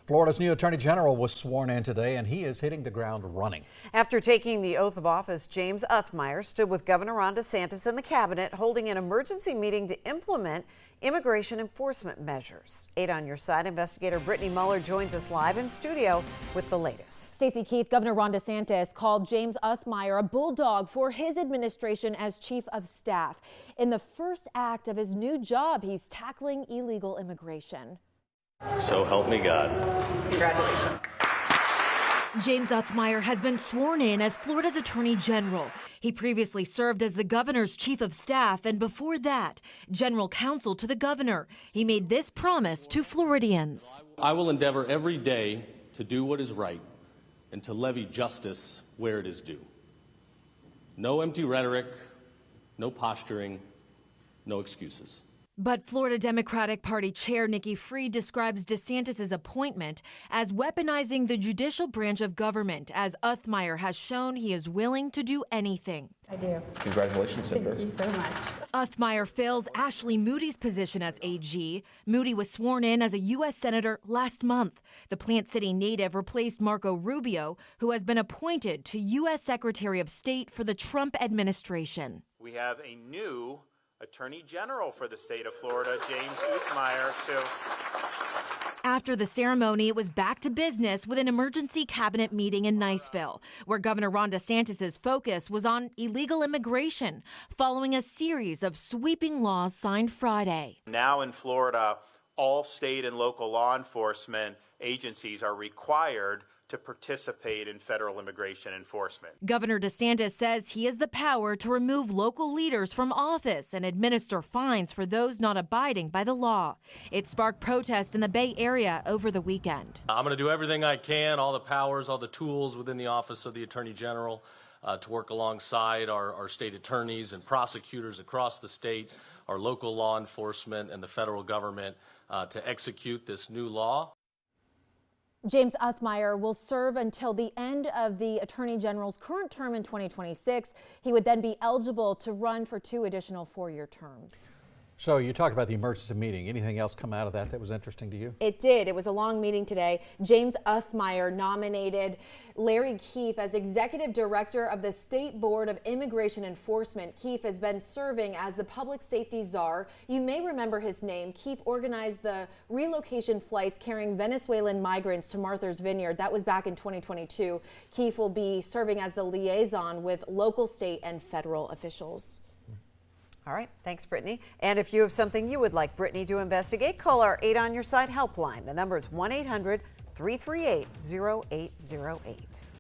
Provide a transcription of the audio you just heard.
Florida's new Attorney General was sworn in today, and he is hitting the ground running. After taking the oath of office, James Uthmeier stood with Governor Ron DeSantis in the cabinet, holding an emergency meeting to implement immigration enforcement measures. 8 on your side, investigator Brittany Muller joins us live in studio with the latest. Stacey Keith, Governor Ron DeSantis called James Uthmeier a bulldog for his administration as chief of staff. In the first act of his new job, he's tackling illegal immigration. So help me God. Congratulations. James Uthmeier has been sworn in as Florida's Attorney General. He previously served as the governor's chief of staff and before that, general counsel to the governor. He made this promise to Floridians. I will endeavor every day to do what is right and to levy justice where it is due. No empty rhetoric, no posturing, no excuses. But Florida Democratic Party Chair Nikki Fried describes DeSantis' appointment as weaponizing the judicial branch of government, as Uthmeier has shown he is willing to do anything. I do. Congratulations, Senator. Thank you so much. Uthmeier fills Ashley Moody's position as AG. Moody was sworn in as a U.S. Senator last month. The Plant City native replaced Marco Rubio, who has been appointed to U.S. Secretary of State for the Trump administration. We have a new Attorney General for the state of Florida, James Uthmeier. After the ceremony, it was back to business with an emergency cabinet meeting in Niceville, where Governor Ron DeSantis' focus was on illegal immigration, following a series of sweeping laws signed Friday. Now in Florida, all state and local law enforcement agencies are required to participate in federal immigration enforcement. Governor DeSantis says he has the power to remove local leaders from office and administer fines for those not abiding by the law. It sparked protest in the Bay Area over the weekend. I'm going to do everything I can, all the powers, all the tools within the Office of the Attorney General to work alongside our state attorneys and prosecutors across the state, our local law enforcement, and the federal government to execute this new law. James Uthmeier will serve until the end of the Attorney General's current term in 2026. He would then be eligible to run for 2 additional 4-year terms. So you talked about the emergency meeting. Anything else come out of that was interesting to you? It did. It was a long meeting today. James Uthmeier nominated Larry Keefe as executive director of the State Board of Immigration Enforcement. Keefe has been serving as the public safety czar. You may remember his name. Keefe organized the relocation flights carrying Venezuelan migrants to Martha's Vineyard. That was back in 2022. Keefe will be serving as the liaison with local, state, and federal officials. All right. Thanks, Brittany. And if you have something you would like Brittany to investigate, call our 8 on your side helpline. The number is 1-800-338-0808.